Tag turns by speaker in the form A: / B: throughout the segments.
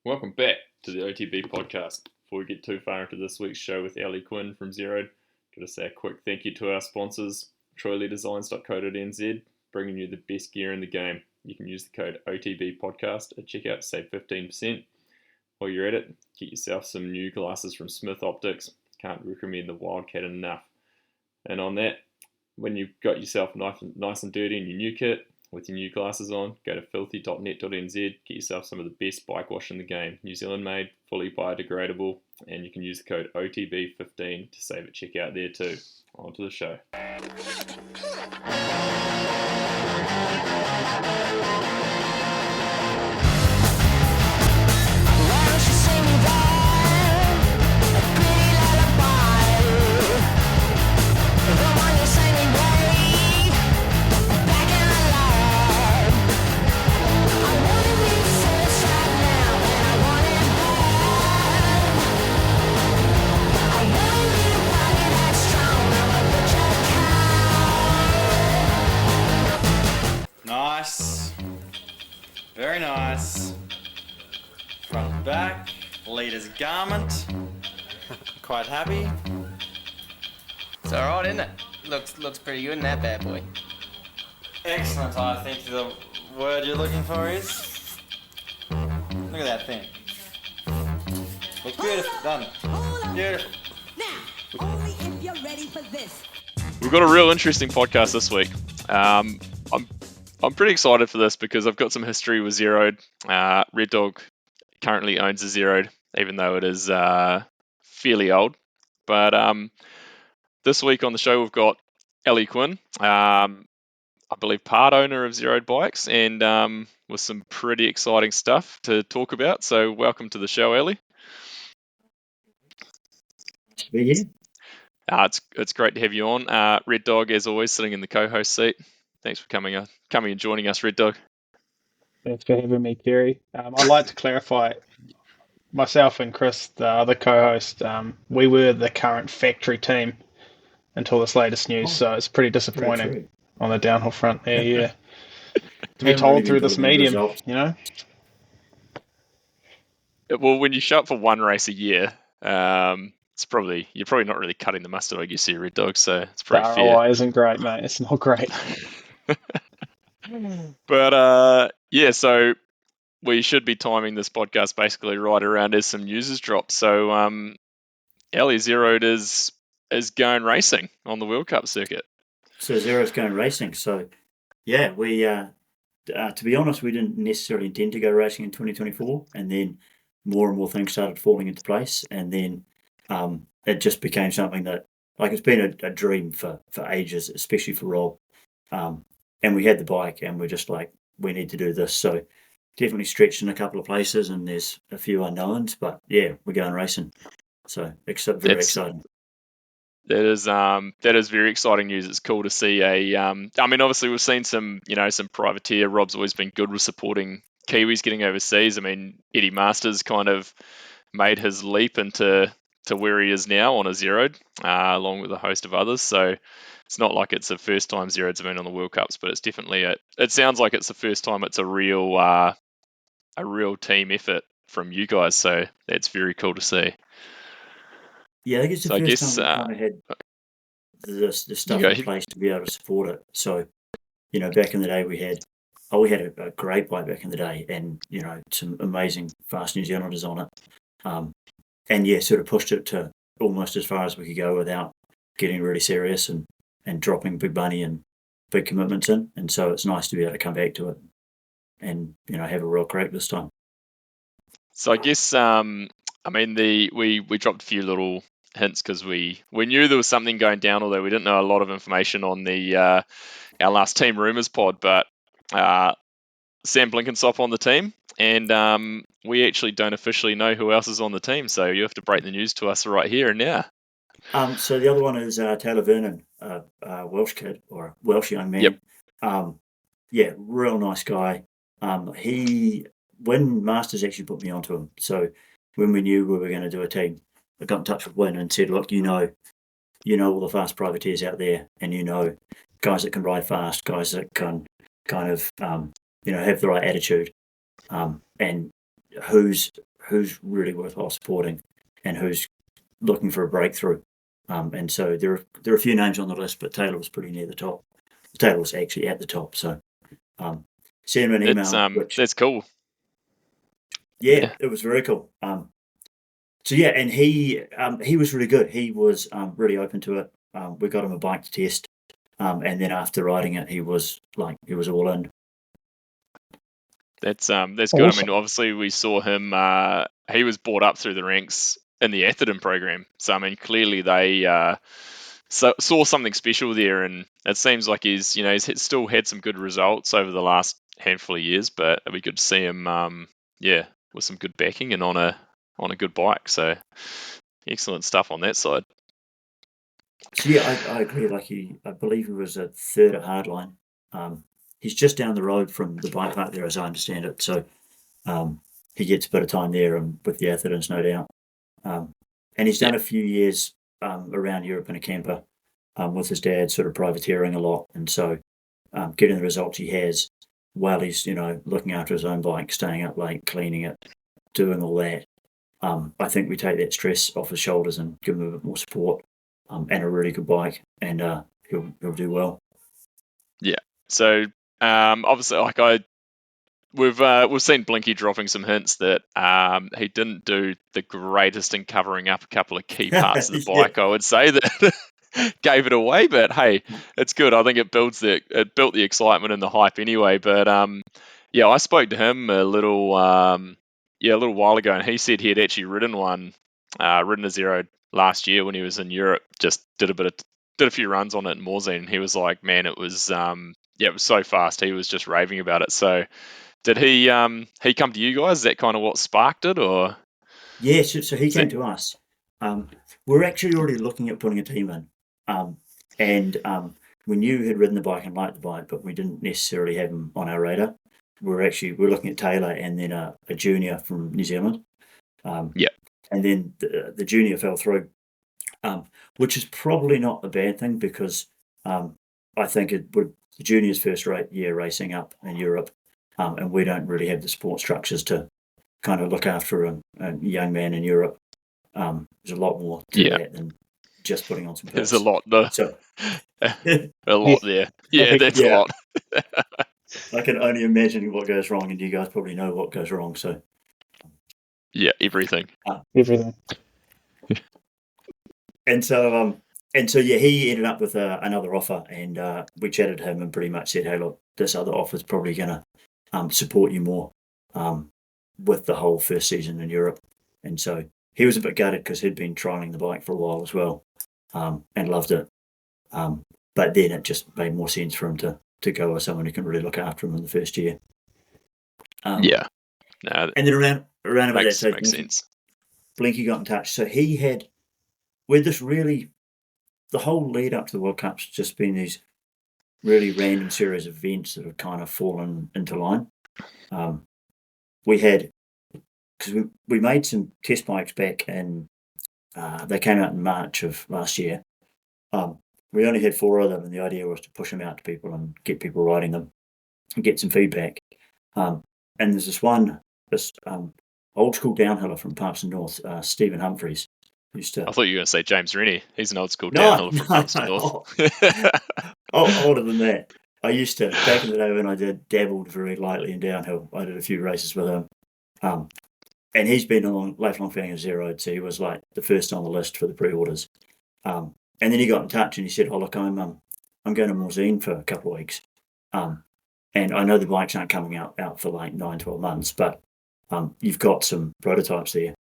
A: Welcome back to the OTB podcast. Before we get too far into this week's show with Quinn from Zerode, got to say a quick thank you to our sponsors, troyleydesigns.co.nz, bringing you the best gear in the game. You can use the code OTB podcast at checkout to save 15%. While you're at it, get yourself some new glasses from Smith Optics. Can't recommend the Wildcat enough. And on that, when you've got yourself nice and dirty in your new kit, with your new glasses on, go to filthy.net.nz, get yourself some of the best bike wash in the game. New Zealand made, fully biodegradable, and you can use the code OTB15 to save at checkout there too. On to the show.
B: Nice. Very nice. Front and back. Leader's garment. Quite happy.
C: It's alright, isn't it? Looks pretty good in that bad boy.
B: Excellent, I think the word you're looking for is... Look at that thing. Looks beautiful, doesn't it? Beautiful.
D: Now, only if you're ready for this.
A: We've got a real interesting podcast this week. I'm pretty excited for this because I've got some history with Zerode. Red Dog currently owns a Zerode, even though it is fairly old. But this week on the show we've got Quinn, I believe part owner of Zerode Bikes, and with some pretty exciting stuff to talk about. So welcome to the show, Ellie.
E: Nice to be here.
A: It's great to have you on. Red Dog, as always, sitting in the co-host seat. Thanks for coming and joining us, Red Dog.
F: Thanks for having me, Kerry. I'd like to clarify, myself and Chris, the other co-host, we were the current factory team until this latest news, so it's pretty disappointing on the downhill front there, yeah. To be told through this medium, you know?
A: Well, when you show up for one race a year, you're probably not really cutting the mustard, I guess, here, Red Dog, so it's pretty
F: The
A: fair.
F: ROI isn't great, mate. It's not great.
A: But so we should be timing this podcast basically right around as some news has dropped. So Zerode is going racing on the World Cup circuit.
E: So Zerode's going racing. So yeah, we to be honest, we didn't necessarily intend to go racing in 2024, and then more and more things started falling into place, and then it just became something that, like, it's been a dream for ages, especially for Rob. And we had the bike, and we're just like, we need to do this. So definitely stretched in a couple of places, and there's a few unknowns, but yeah, we're going racing. So very exciting.
A: That is very exciting news. It's cool to see obviously we've seen some privateer. Rob's always been good with supporting Kiwis getting overseas. I mean, Eddie Masters kind of made his leap into where he is now on a Zerode, along with a host of others. So it's not like it's the first time Zerode's been on the World Cups, but it's definitely it sounds like it's the first time it's a real team effort from you guys. So that's very cool to see.
E: Yeah, I think it's the first time we kind of had the stuff in place to be able to support it. So, back in the day we had a great bike back in the day, and some amazing fast New Zealanders on it. And yeah, sort of pushed it to almost as far as we could go without getting really serious and dropping big money and big commitments in. And so it's nice to be able to come back to it and have a real crack this time.
A: So I guess we dropped a few little hints because we knew there was something going down, although we didn't know a lot of information on the our last Team Rumours pod. But Sam Blenkinsop on the team, and we actually don't officially know who else is on the team, so you have to break the news to us right here and now.
E: So the other one is Taylor Vernon, a Welsh kid, or a Welsh young man.
A: Yep.
E: Real nice guy. When Masters actually put me onto him, so when we knew we were going to do a team, I got in touch with Quinn and said, look, all the fast privateers out there, and guys that can ride fast, guys that can kind of have the right attitude, and who's who's really worthwhile supporting and who's looking for a breakthrough. And so there are a few names on the list, but Taylor was pretty near the top. Taylor was actually at the top. So send him an email.
A: That's cool.
E: Yeah, it was very cool. So yeah, and he was really good. He was really open to it. We got him a bike to test, and then after riding it, he was all in.
A: That's good.
F: Awesome.
A: I mean, obviously we saw him. He was brought up through the ranks in the Atherton program. So I mean, clearly they saw something special there, and it seems like he's still had some good results over the last handful of years. But it'd be good to see him, with some good backing and on a good bike. So excellent stuff on that side.
E: So yeah, I agree. I believe he was a third at Hardline. He's just down the road from the bike park there, as I understand it. So he gets a bit of time there and with the Athertons, no doubt. And he's done a few years around Europe in a camper with his dad, sort of privateering a lot. And so getting the results he has while he's, looking after his own bike, staying up late, cleaning it, doing all that. I think we take that stress off his shoulders and give him a bit more support and a really good bike, and he'll do well.
A: Yeah. So obviously, we've seen Blinky dropping some hints that he didn't do the greatest in covering up a couple of key parts of the bike. I would say that gave it away, but hey, it's good. I think it built the excitement and the hype anyway. But I spoke to him a little while ago, and he said he had actually ridden a Zerode last year when he was in Europe. Just did a few runs on it in Morzine, and he was like, man, it was it was so fast. He was just raving about it. So did he come to you guys? Is that kind of what sparked it, or?
E: Yeah, so he came to us. We're actually already looking at putting a team in. And we knew he had ridden the bike and liked the bike, but we didn't necessarily have him on our radar. We're looking at Taylor and then a junior from New Zealand. And then the junior fell through, which is probably not a bad thing because I think it would the junior's first year racing up in Europe, and we don't really have the support structures to kind of look after a young man in Europe. There's a lot more to that than just putting on some pits.
A: There's a lot. A lot there. Yeah, that's a lot.
E: I can only imagine what goes wrong, and you guys probably know what goes wrong. So,
A: yeah, everything.
F: Everything.
E: And so, he ended up with another offer, and we chatted to him and pretty much said, "Hey, look, this other offer is probably going to support you more with the whole first season in Europe." And so he was a bit gutted because he'd been trialing the bike for a while as well, and loved it. But then it just made more sense for him to go with someone who can really look after him in the first year.
A: No,
E: and then around about that stage,
A: makes sense.
E: Blinky got in touch. So he had, with this really, the whole lead up to the World Cup's just been these really random series of events that have kind of fallen into line. We had, because we made some test bikes back in, they came out in March of last year. We only had 4 of them, and the idea was to push them out to people and get people riding them and get some feedback. And there's this old school downhiller from Palmerston North, Stephen Humphreys.
A: I thought you were going to say James Rennie. He's an old school downhiller from Palmerston North.
E: Older than that. I used to, back in the day when I dabbled very lightly in downhill, I did a few races with him. And he's been a lifelong fan of Zerode, so he was like the first on the list for the pre-orders. And then he got in touch and he said, "Oh, look, I'm going to Morzine for a couple of weeks. And I know the bikes aren't coming out for like 9-12 months, but you've got some prototypes there.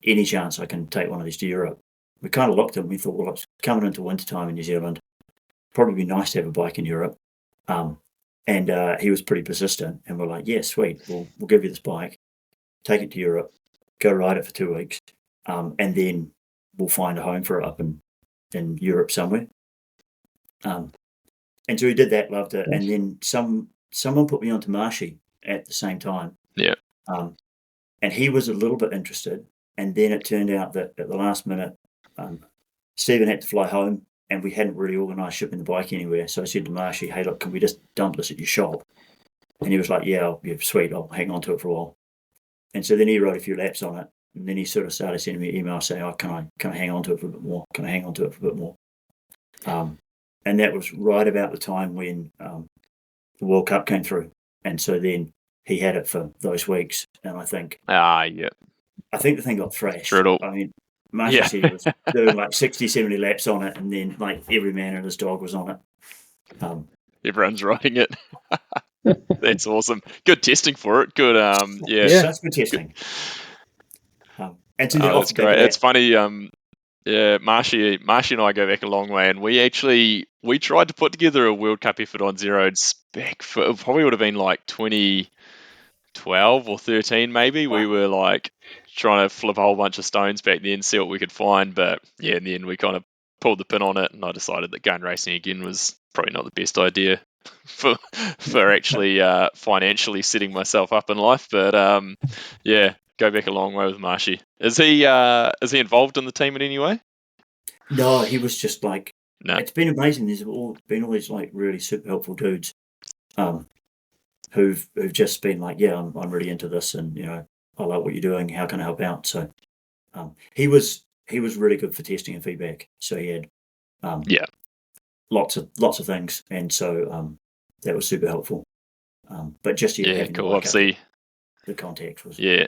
E: Any chance I can take one of these to Europe?" We kind of looked at them. We thought, well, it's coming into wintertime in New Zealand. Probably be nice to have a bike in Europe. And he was pretty persistent. And we're like, yeah, sweet. We'll give you this bike. Take it to Europe. Go ride it for 2 weeks. And then we'll find a home for it up in Europe somewhere. And so he did that, loved it. And then someone put me onto Marshy at the same time.
A: Yeah.
E: And he was a little bit interested. And then it turned out that at the last minute, Stephen had to fly home, and we hadn't really organised shipping the bike anywhere. So I said to Marshy, "Hey, look, can we just dump this at your shop?" And he was like, yeah, sweet, I'll hang on to it for a while. And so then he rode a few laps on it, and then he sort of started sending me emails saying, "Oh, can I hang on to it for a bit more? Can I hang on to it for a bit more?" And that was right about the time when the World Cup came through, and so then he had it for those weeks, and I think
A: yeah.
E: the thing got thrashed.
A: Brutal.
E: I mean, Marshy
A: Yeah.
E: said he was doing like 60, 70 laps on it, and then like every man and his dog was on it.
A: Everyone's riding it. That's awesome. Good testing for it. Good. Yeah.
E: Such good testing. And so
A: That's great. It's funny. Yeah, Marshy and I go back a long way, and we tried to put together a World Cup effort on Zerodes back for, it probably would have been like 2012 or 13 maybe.
E: Wow.
A: We were like trying to flip a whole bunch of stones back then, see what we could find, but yeah, in the end we kind of pulled the pin on it, and I decided that going racing again was probably not the best idea for actually financially setting myself up in life. But yeah, go back a long way with Marshy. Is he involved in the team in any way?
E: No, he was just like,
A: No.
E: It's been amazing. There's been all these like really super helpful dudes, who've just been like, yeah, I'm really into this, and I like what you're doing. How can I help out? So, he was really good for testing and feedback. So he had,
A: Yeah.
E: lots of things, and so that was super helpful. But just
A: Yeah, cool. Obviously,
E: the contact was
A: he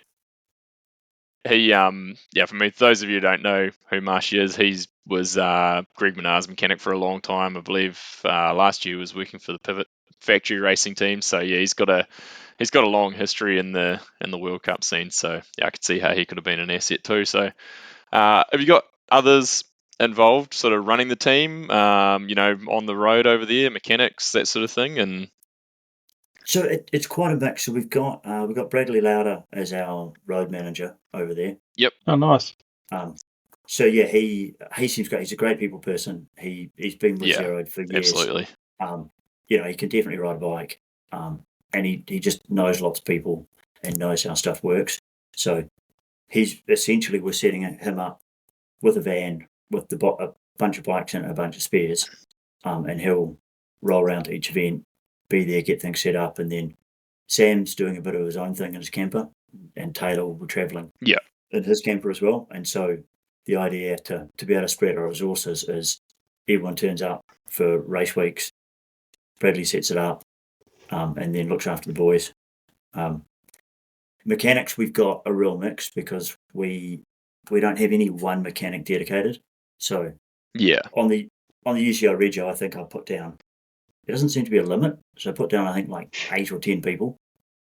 A: for me, those of you who don't know who Marshy is, he was Greg Minar's mechanic for a long time. I believe last year was working for the Pivot factory racing team. So yeah, he's got a long history in the World Cup scene. So yeah, I could see how he could have been an asset too. So have you got others involved, sort of running the team, on the road over there, mechanics, that sort of thing? And
E: so it's quite a mix. So we've got Bradley Lauder as our road manager over there.
A: Yep.
F: Oh, nice.
E: So yeah, he seems great. He's a great people person. He's been with Zerode for years.
A: Absolutely.
E: He can definitely ride a bike. And he just knows lots of people and knows how stuff works. So we're setting him up with a van with a bunch of bikes and a bunch of spares, and he'll roll around to each event, be there, get things set up, and then Sam's doing a bit of his own thing in his camper, and Taylor will be travelling in his camper as well. And so the idea to be able to spread our resources is everyone turns up for race weeks, Bradley sets it up, and then looks after the boys. Mechanics, we've got a real mix because we don't have any one mechanic dedicated. So on the UCI Regio, I think I put down, there doesn't seem to be a limit, so I put down I think like 8 or 10 people,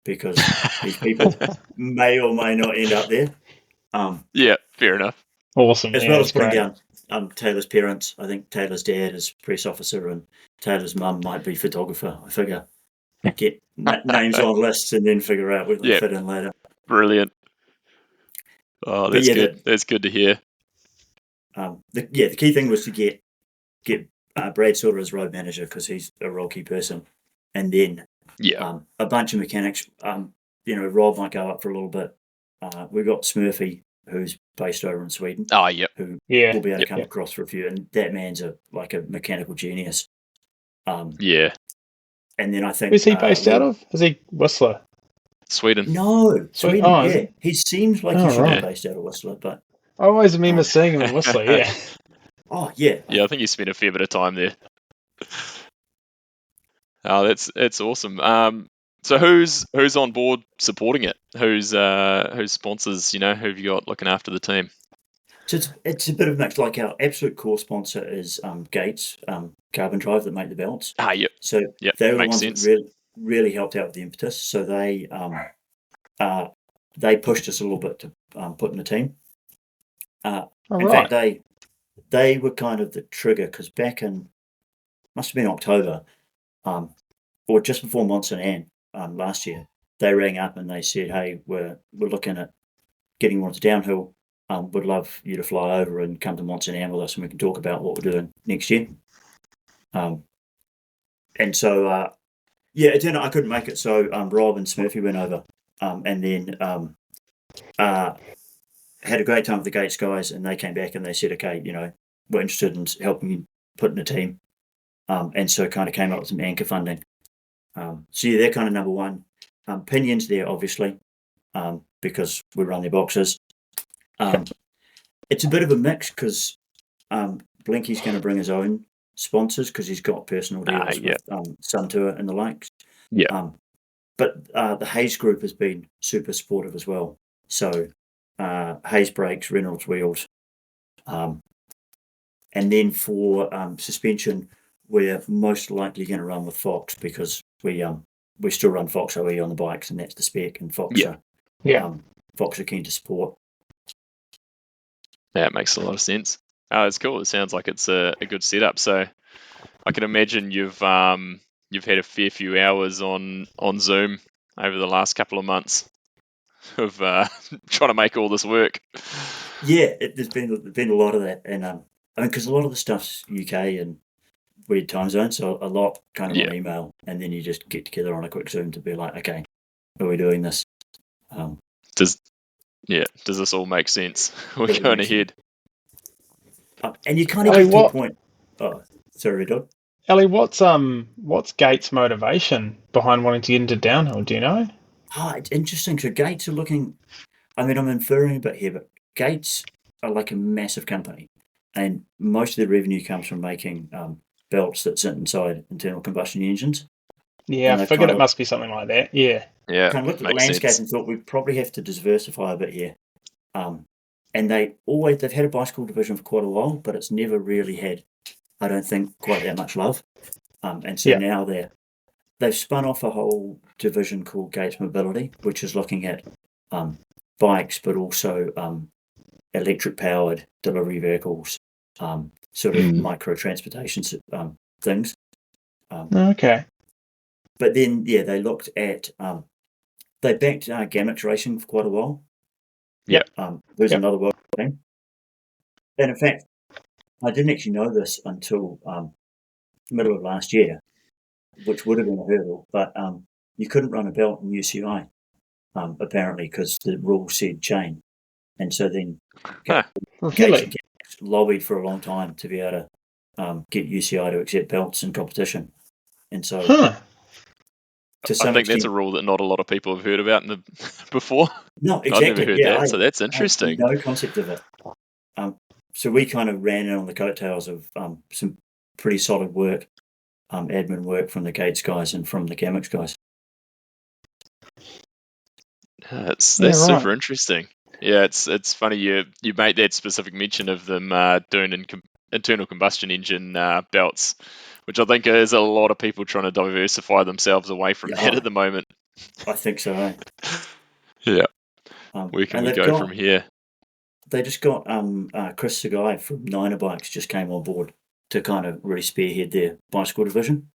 E: because these people may or may not end up there.
A: Yeah, fair enough.
F: Awesome.
E: As
F: yeah,
E: well
F: that's
E: as putting
F: great.
E: down Taylor's parents. I think Taylor's dad is press officer and Taylor's mum might be photographer. I figure get names on lists and then figure out where they fit in later.
A: Brilliant. Oh, that's good. That's good to hear.
E: The key thing was to get Brad Sauter as road manager because he's a real key person, and then a bunch of mechanics. Rob might go up for a little bit. We've got Smurfy, who's based over in Sweden.
A: Oh, yep.
E: Who will be able to come across for a few, and that man's a mechanical genius.
A: Yeah.
E: And then I think
F: where's he based out of? Is he Whistler?
A: Sweden.
E: No, Sweden.
F: Oh,
E: yeah, he seems like he should be based out of Whistler, but
F: I always remember seeing him in Whistler. Yeah.
E: Oh yeah.
A: Yeah, I think he spent a fair bit of time there. Oh, that's awesome. So who's on board supporting it? Who's sponsors? Who have you got looking after the team?
E: So it's a bit of a mix. Like our absolute core sponsor is Gates Carbon Drive that make the belts.
A: Yep.
E: So they're the ones
A: sense.
E: that really helped out with the impetus. So they pushed us a little bit to put in the team. In fact, they were kind of the trigger because back in must have been October, or just before Monson Ann last year, they rang up and they said, "Hey, we're looking at getting more into downhill. Would love you to fly over and come to Monson Ann with us, and we can talk about what we're doing next year." And so it turned out I couldn't make it, so Rob and Smurfy went over, and then had a great time with the Gates guys, and they came back and they said, "Okay, we're interested in helping you put in a team," and so kind of came up with some anchor funding. So they're kind of number one. Pinion's there, obviously. because we run their boxes. It's a bit of a mix because Blinky's going to bring his own sponsors because he's got personal deals with Suntour and the likes.
A: Yeah.
E: But the Hayes group has been super supportive as well. So Hayes brakes, Reynolds wheels. And then for suspension, we're most likely going to run with Fox because we still run Fox OE on the bikes, and that's the spec. And Fox Fox are keen to support.
A: Yeah, it makes a lot of sense. It's cool. It sounds like it's a good setup. So I can imagine you've had a fair few hours on Zoom over the last couple of months of trying to make all this work.
E: Yeah, there's been a lot of that, and I mean, because a lot of the stuff's UK and weird time zones, so a lot kind of on email, and then you just get together on a quick Zoom to be like, okay, are we doing this?
A: Does this all make sense? We're going ahead.
E: And you kind of get to a point. Oh, sorry, Dog.
F: Ellie, what's Gates' motivation behind wanting to get into downhill? Do you know?
E: It's interesting. So Gates are looking. I mean, I'm inferring a bit here, but Gates are like a massive company, and most of their revenue comes from making belts that sit inside internal combustion engines.
F: Yeah, I figured it must be something like that. Yeah.
A: Yeah.
E: Kind of looked at the landscape and thought we probably have to diversify a bit here. And they've had a bicycle division for quite a while, but it's never really had, I don't think, quite that much love. And so now they've spun off a whole division called Gates Mobility, which is looking at bikes, but also electric powered delivery vehicles, sort of micro transportation things.
F: Okay.
E: But then, they looked at, they backed Gamix Racing for quite a while.
A: Yep.
E: There's another world team. And in fact, I didn't actually know this until middle of last year, which would have been a hurdle, but you couldn't run a belt in UCI, apparently, because the rule said chain. And so then
F: Really?
E: Gates lobbied for a long time to be able to get UCI to accept belts in competition. And so to some
A: I think
E: extent,
A: that's a rule that not a lot of people have heard about before.
E: No, exactly.
A: I've never heard that, so that's interesting.
E: I had no concept of it. So we kind of ran in on the coattails of some pretty solid work, admin work from the Gates guys and from the Gamix guys.
A: That's super interesting. Yeah, it's funny you made that specific mention of them doing internal combustion engine belts, which I think is a lot of people trying to diversify themselves away from that at the moment.
E: I think so. Eh?
A: Yeah. Where can we go from here?
E: They just got Chris Sagai from Niner Bikes just came on board to kind of really spearhead their bicycle division.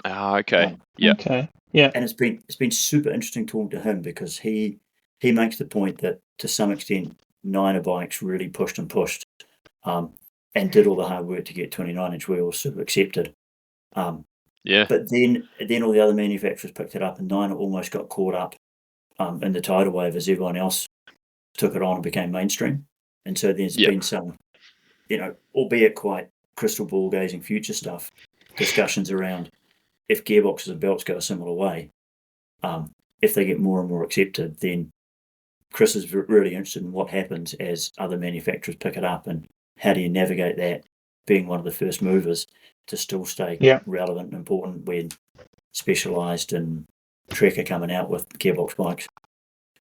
A: Okay.
F: Okay. Yeah.
E: And it's been super interesting talking to him because he makes the point that to some extent Niner Bikes really pushed and and did all the hard work to get 29-inch wheels sort of accepted. But then all the other manufacturers picked it up, and Niner almost got caught up in the tidal wave as everyone else took it on and became mainstream. And so there's been some, albeit quite crystal ball gazing future stuff, discussions around if gearboxes and belts go a similar way, if they get more and more accepted, then Chris is really interested in what happens as other manufacturers pick it up and how do you navigate that, being one of the first movers, to still stay relevant and important when Specialized and Trek are coming out with gearbox bikes.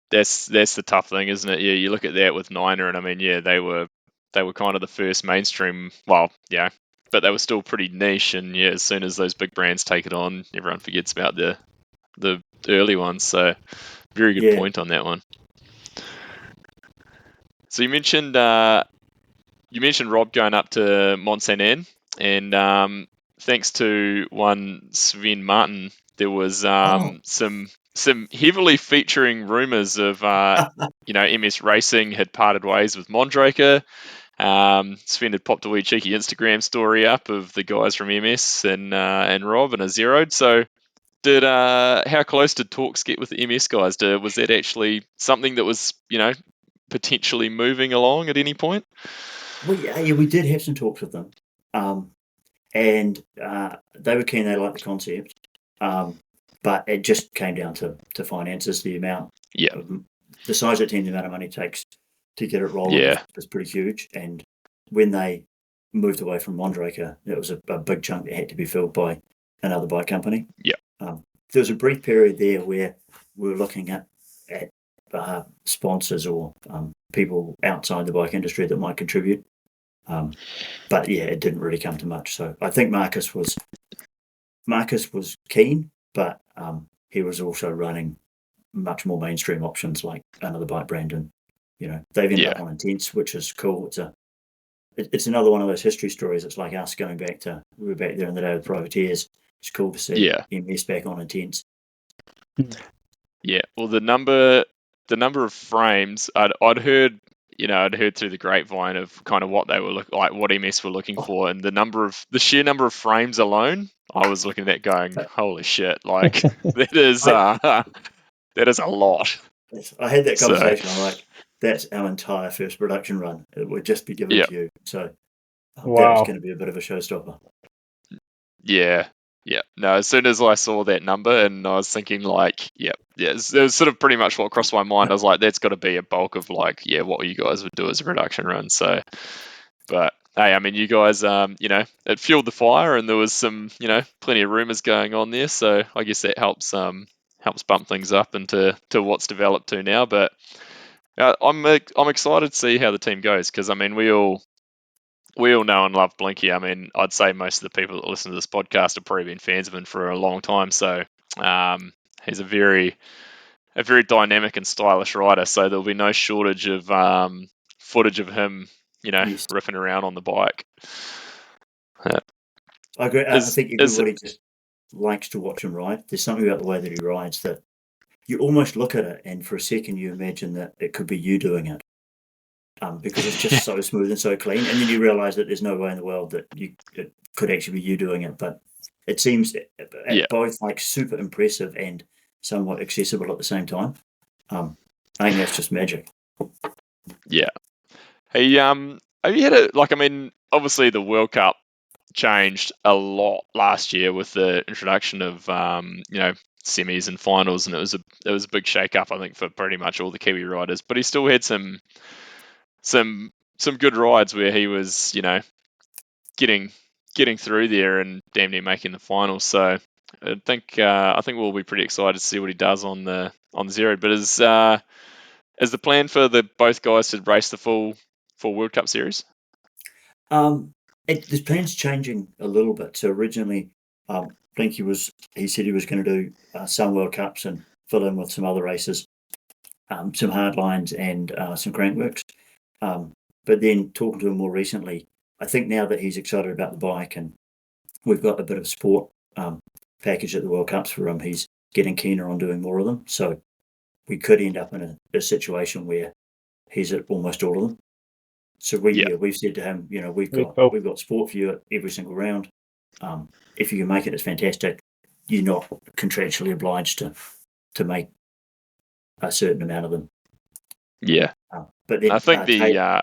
A: That's the tough thing, isn't it? Yeah, you look at that with Niner, and I mean, they were kind of the first mainstream. Well, but they were still pretty niche. And as soon as those big brands take it on, everyone forgets about the early ones. So, very good point on that one. So you mentioned Rob going up to Mont Saint Anne, and thanks to one Sven Martin, there was some heavily featuring rumours of MS Racing had parted ways with Mondraker. Sven had popped a wee cheeky Instagram story up of the guys from MS and Rob and a Zerode. So how close did talks get with the MS guys? Was that actually something that was potentially moving along at any point?
E: We did have some talks with them, and they were keen. They liked the concept, but it just came down to finances, the amount, the size of the team, the amount of money it takes to get it rolling is pretty huge. And when they moved away from Mondraker, it was a big chunk that had to be filled by another bike company.
A: Yeah.
E: There was a brief period there where we were looking at sponsors or people outside the bike industry that might contribute. But yeah, it didn't really come to much. So I think Marcus was keen, but he was also running much more mainstream options like another bike brand, and they've ended up on Intense, which is cool. It's another one of those history stories. It's like us going back to, we were back there in the day with privateers. It's cool to see MS back on Intense.
A: Yeah, well, the number of frames I'd heard through the grapevine of kind of what they were what MS were looking for, and the sheer number of frames alone, I was looking at going, holy shit, like that is a lot.
E: I had that conversation. I'm like, that's our entire first production run. It would just be given to you. So that was going to be a bit of a showstopper.
A: Yeah. Yeah. No, as soon as I saw that number, and I was thinking like, it was sort of pretty much what crossed my mind. I was like, that's got to be a bulk of what you guys would do as a production run. So, but hey, I mean, you guys, it fueled the fire, and there was some, plenty of rumors going on there. So I guess that helps bump things up into what's developed to now. But I'm excited to see how the team goes, because I mean, we all know and love Blinky. I mean, I'd say most of the people that listen to this podcast have probably been fans of him for a long time. So he's a very dynamic and stylish rider. So there'll be no shortage of footage of him, riffing around on the bike.
E: I agree. I think everybody just likes to watch him ride. There's something about the way that he rides that you almost look at it, and for a second you imagine that it could be you doing it. Because it's just so smooth and so clean, and then you realise that there's no way in the world that it could actually be you doing it. But it seems both like super impressive and somewhat accessible at the same time. I think that's just magic.
A: Yeah. Hey, have you had obviously the World Cup changed a lot last year with the introduction of semis and finals, and it was a big shake up, I think, for pretty much all the Kiwi riders. But he still had some good rides where he was, getting through there and damn near making the finals. So I think we'll be pretty excited to see what he does on the Zerode. But is the plan for both guys to race the full World Cup series?
E: The plan's changing a little bit. So originally, Blinky he said he was going to do some World Cups and fill in with some other races, some hard lines and some crankworks. But then talking to him more recently, I think now that he's excited about the bike and we've got a bit of sport package at the World Cups for him, he's getting keener on doing more of them. So we could end up in a situation where he's at almost all of them. So we've said to him, we've got sport for you at every single round. If you can make it, it's fantastic. You're not contractually obliged to make a certain amount of them.
A: Yeah.
E: But then
A: I think I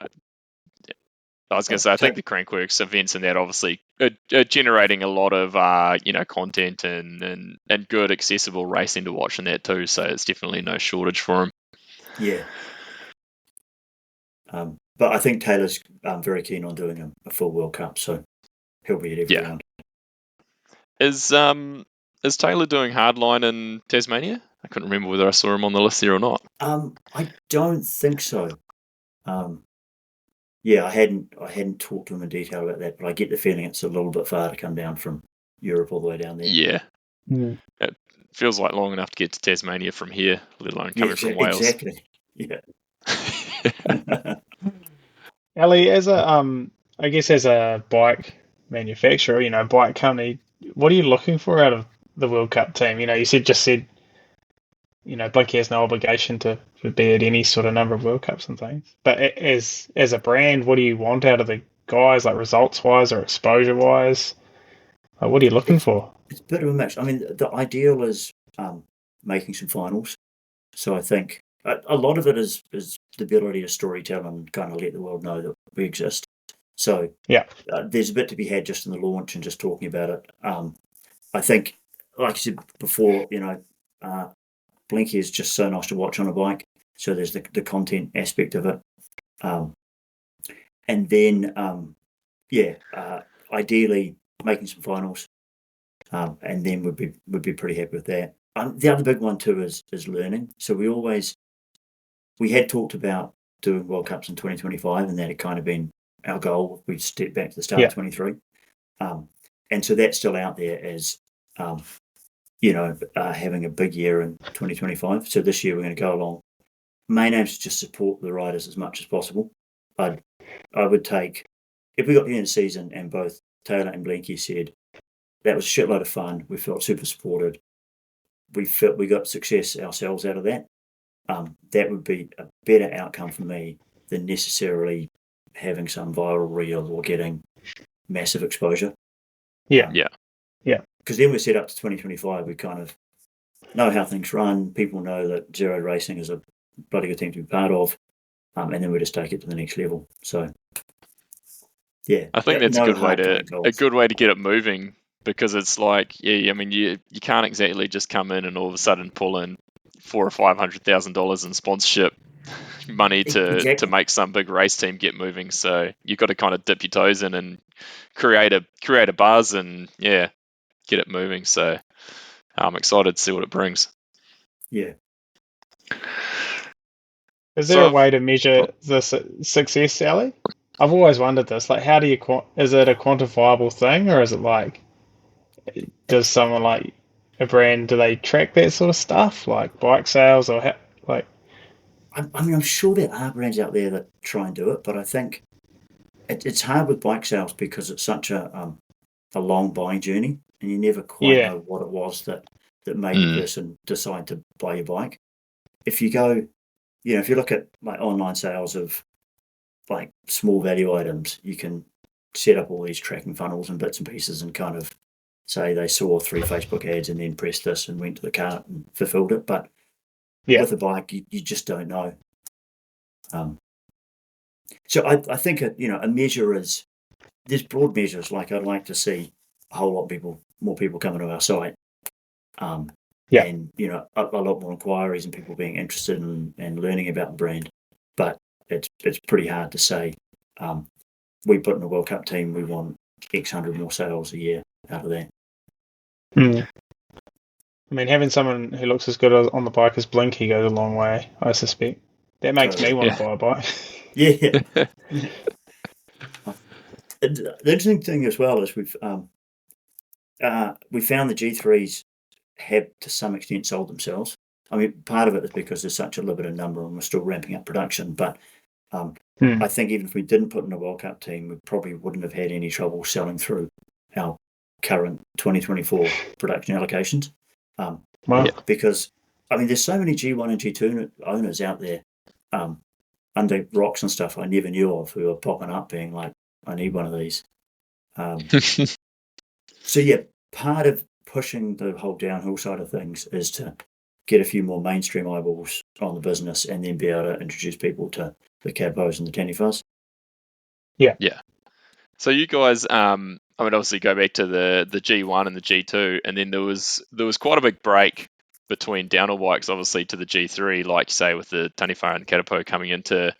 A: was going to say, I think the Crankworks events and that obviously are generating a lot of content and good accessible racing to watch in that too. So it's definitely no shortage for him.
E: Yeah. But I think Taylor's very keen on doing a full World Cup, so he'll be at every round.
A: Is Taylor doing hardline in Tasmania? I couldn't remember whether I saw him on the list there or not.
E: I don't think so. I hadn't talked to him in detail about that, but I get the feeling it's a little bit far to come down from Europe all the way down there.
A: Yeah. It feels like long enough to get to Tasmania from here, let alone coming from Wales.
E: Exactly. Yeah.
F: Ali, as a bike manufacturer, bike company, what are you looking for out of the World Cup team? You just said Blinky has no obligation to be at any sort of number of World Cups and things. But as a brand, what do you want out of the guys, like results-wise or exposure-wise? Like, what are you looking for?
E: It's a bit of a mix. I mean, the ideal is making some finals. So I think a lot of it is the ability to storytell and kind of let the world know that we exist. So there's a bit to be had just in the launch and just talking about it. I think, like I said before, Blinky is just so nice to watch on a bike. So there's the content aspect of it. And then, ideally making some finals, and then would be pretty happy with that. The other big one too is learning. So we had talked about doing World Cups in 2025, and that had kind of been our goal. We stepped back to the start of 23, and so that's still out there as having a big year in 2025. So this year we're going to go along. Main aim is to just support the riders as much as possible. I would take, if we got to the end of the season and both Taylor and Blenky said that was a shitload of fun, we felt super supported, we got success ourselves out of that, that would be a better outcome for me than necessarily having some viral reel or getting massive exposure.
F: Yeah.
E: Because then we're set up to 2025, we kind of know how things run, people know that Zerode Racing is a bloody good team to be part of, and then we just take it to the next level. So, yeah,
A: I think that's a good way to get it moving, because it's like, I mean, you can't exactly just come in and all of a sudden pull in $400,000 or $500,000 in sponsorship money to make some big race team get moving. So you've got to kind of dip your toes in and create a buzz and get it moving. So I'm excited to see what it brings.
E: Yeah.
F: Is there a way to measure the success, Sally? I've always wondered this. Like, how do you is it a quantifiable thing, or is it like, does someone like a brand, do they track that sort of stuff, like bike sales or like?
E: I mean, I'm sure there are brands out there that try and do it, but I think it's hard with bike sales because it's such a long buying journey, and you never quite know what it was that made the person decide to buy your bike. If you go, if you look at like online sales of like small value items, you can set up all these tracking funnels and bits and pieces and kind of say they saw 3 Facebook ads and then pressed this and went to the cart and fulfilled it. But with a bike, you just don't know. So I think a measure is, there's broad measures. Like, I'd like to see a whole lot of more people coming to our site. And a lot more inquiries and people being interested in learning about the brand. But it's pretty hard to say, we put in a World Cup team, we want X hundred more sales a year out of that.
F: I mean, having someone who looks as good on the bike as Blinky goes a long way, I suspect. That makes me want to buy a bike.
E: Yeah. The interesting thing as well is we found the G3s have to some extent sold themselves. I mean, part of it is because there's such a limited number and we're still ramping up production. But I think even if we didn't put in a World Cup team, we probably wouldn't have had any trouble selling through our current 2024 production allocations. Because, I mean, there's so many G1 and G2 owners out there under rocks and stuff I never knew of who are popping up being like, I need one of these. So, part of pushing the whole downhill side of things is to get a few more mainstream eyeballs on the business and then be able to introduce people to the Cadbos and the Tenifas.
A: Yeah. So you guys, I mean, obviously go back to the G1 and the G2, and then there was quite a big break between downhill bikes, obviously, to the G3, like you say, with the Taniwha and Katapo coming into,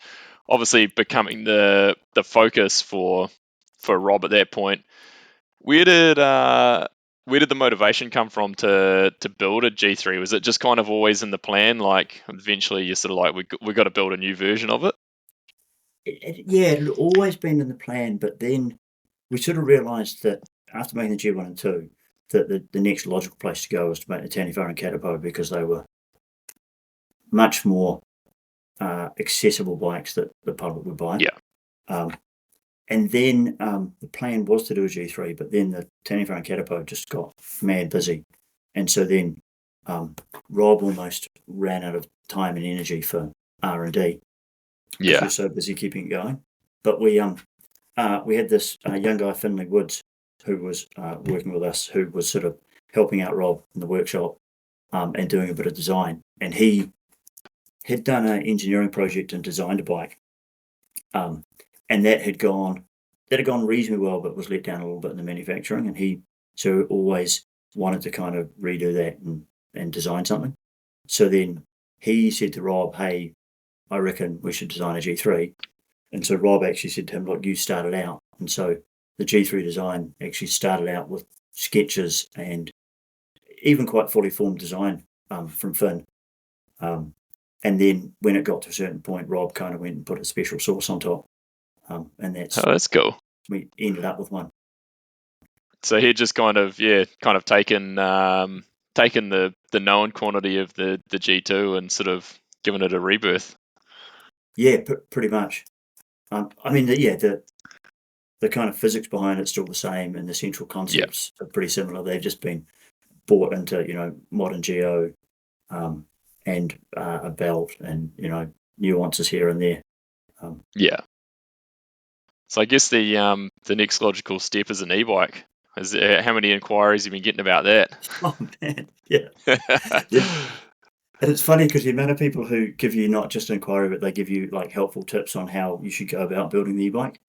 A: obviously, becoming the focus for Rob at that point. Where did the motivation come from to build a G3? Was it just kind of always in the plan? Like, eventually you're sort of like, we got to build a new version of it?
E: It had always been in the plan, but then we sort of realised that after making the G1 and 2, that the next logical place to go was to make the Taniwha and Katapo because they were much more accessible bikes that the public would buy.
A: Yeah.
E: And then the plan was to do a G3, but then the Taniwha and Katapo just got mad busy. And so then Rob almost ran out of time and energy for R&D.
A: Yeah.
E: He was so busy keeping it going. But we had this young guy, Finley Woods, who was working with us, who was sort of helping out Rob in the workshop and doing a bit of design. And he had done an engineering project and designed a bike. And that had gone reasonably well, but was let down a little bit in the manufacturing. And he always wanted to kind of redo that and design something. So then he said to Rob, hey, I reckon we should design a G3. And so Rob actually said to him, look, you started out. And so the G3 design actually started out with sketches and even quite fully formed design from Finn. And then when it got to a certain point, Rob kind of went and put a special sauce on top. And
A: that's cool.
E: We ended up with one.
A: So he just kind of taken the known quantity of the G2 and sort of given it a rebirth.
E: Yeah, pretty much. I mean, the kind of physics behind it's still the same, and the central concepts are pretty similar. They've just been brought into modern geo, and a belt, and nuances here and there.
A: So I guess the next logical step is an e-bike. How many inquiries have you been getting about that?
E: Oh man, yeah. And it's funny because the amount of people who give you not just an inquiry, but they give you like helpful tips on how you should go about building the e-bike.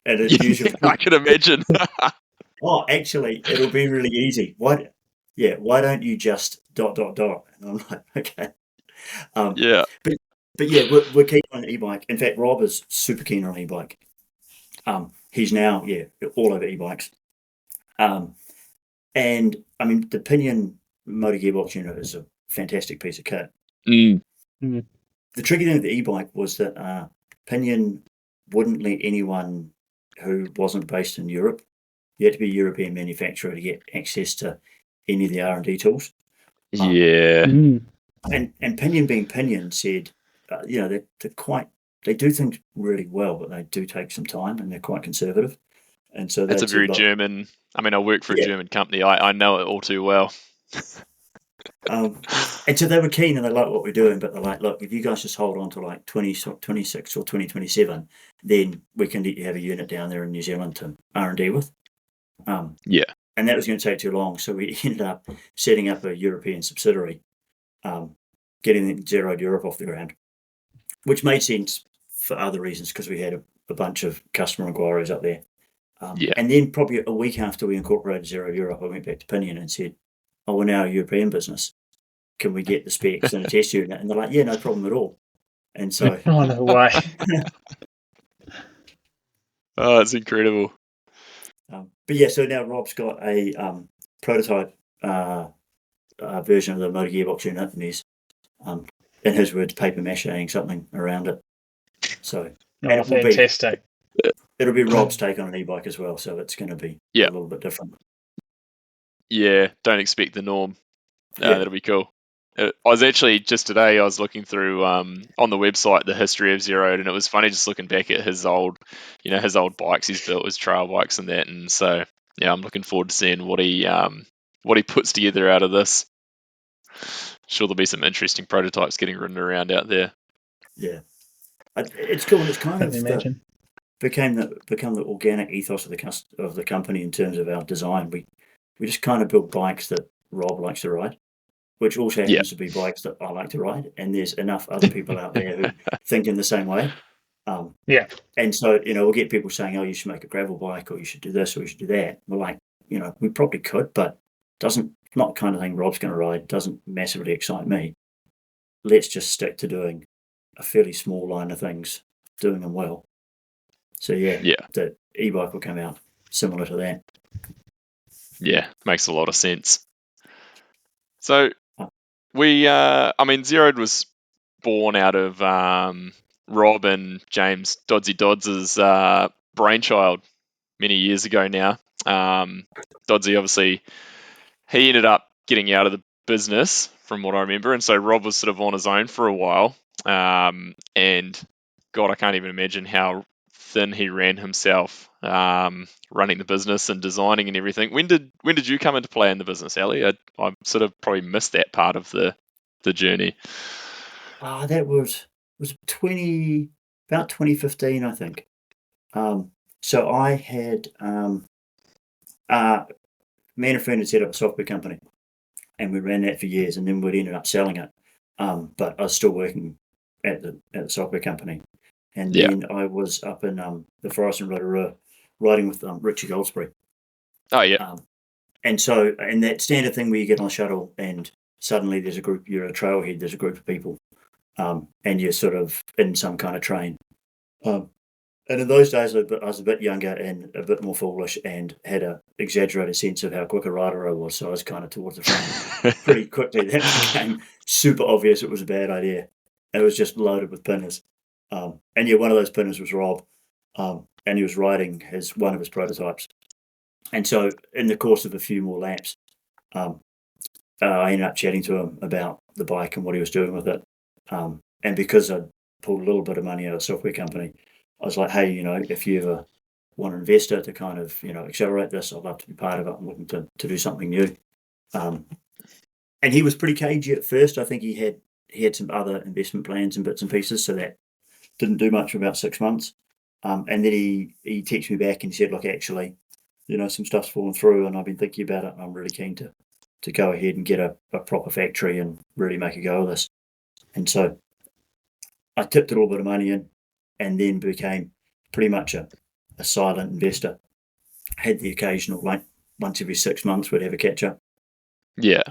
E: And it's usually
A: I can imagine.
E: Oh, actually, it'll be really easy. Why don't you just ... And I'm like, okay. But yeah, we're keen on an e-bike. In fact, Rob is super keen on an e-bike. He's now all over e-bikes. And I mean, the Pinion motor gearbox unit is a fantastic piece of kit.
A: Mm.
E: The tricky thing with the e-bike was that Pinion wouldn't let anyone who wasn't based in Europe. You had to be a European manufacturer to get access to any of the R&D tools.
A: And
E: Pinion being Pinion said, they do things really well, but they do take some time and they're quite conservative. And so
A: that's a very German. I mean, I work for a German company. I know it all too well.
E: And so they were keen and they liked what we're doing, but they're like, look, if you guys just hold on to like 2026 or 2027, then we can let you have a unit down there in New Zealand to R&D with. And that was going to take too long. So we ended up setting up a European subsidiary, getting the Zerode Europe off the ground, which made sense for other reasons because we had a bunch of customer inquiries up there. And then probably a week after we incorporated Zerode Europe, I went back to Pinion and said, we're now a European business. Can we get the specs and a test unit? And they're like, yeah, no problem at all. And so...
F: Oh, no way.
A: Oh, it's incredible.
E: But yeah, so now Rob's got a prototype version of the motor gearbox unit, and he's, in his words, paper macheing something around it. So
F: fantastic.
E: It'll be Rob's take on an e-bike as well, so it's going to be a little bit different.
A: Yeah, don't expect the norm. That'll be cool. I was actually just today. I was looking through on the website the history of Zerode, and it was funny just looking back at his old bikes he's built, his trail bikes and that. And so I'm looking forward to seeing what he puts together out of this. Sure, there'll be some interesting prototypes getting ridden around out there.
E: Yeah, it's cool. And it's kind of become the organic ethos of the company in terms of our design. We just kind of build bikes that Rob likes to ride, which also happens to be bikes that I like to ride, and there's enough other people out there who think in the same way. And so, we'll get people saying, oh, you should make a gravel bike, or you should do this, or you should do that. We're like, we probably could, but not the kind of thing Rob's going to ride, doesn't massively excite me. Let's just stick to doing a fairly small line of things, doing them well. So the e-bike will come out similar to that.
A: Yeah, makes a lot of sense. So Zerode was born out of Rob and James Dodsy Dodds' brainchild many years ago now. Dodsy, obviously, he ended up getting out of the business from what I remember, and so Rob was sort of on his own for a while. And God, I can't even imagine how thin he ran himself, running the business and designing and everything. When did you come into play in the business, Ali? I sort of probably missed that part of the journey.
E: That was about 2015, I think. So I had me and a friend had set up a software company, and we ran that for years, and then we'd ended up selling it. But I was still working at the software company. And then I was up in the forest in Rotorua riding with Richie Goldsbury.
A: Oh, yeah.
E: And so, that standard thing where you get on a shuttle and suddenly there's a group, you're a trailhead, there's a group of people and you're sort of in some kind of train. And in those days, I was a bit younger and a bit more foolish and had an exaggerated sense of how quick a rider I was. So I was kind of towards the front pretty quickly. That became super obvious it was a bad idea. And it was just loaded with pinners. And yeah, one of those pinners was Rob. And he was riding one of his prototypes. And so in the course of a few more laps, I ended up chatting to him about the bike and what he was doing with it. And because I pulled a little bit of money out of a software company, I was like, hey, if you ever want an investor to kind of, accelerate this, I'd love to be part of it. I'm looking to do something new. And he was pretty cagey at first. I think he had some other investment plans and bits and pieces, so that didn't do much for about 6 months. And then he texted me back and said, look, actually, some stuff's fallen through and I've been thinking about it and I'm really keen to go ahead and get a proper factory and really make a go of this. And so I tipped a little bit of money in and then became pretty much a silent investor. Had the occasional, like, once every 6 months we'd have a catch up.
A: Yeah.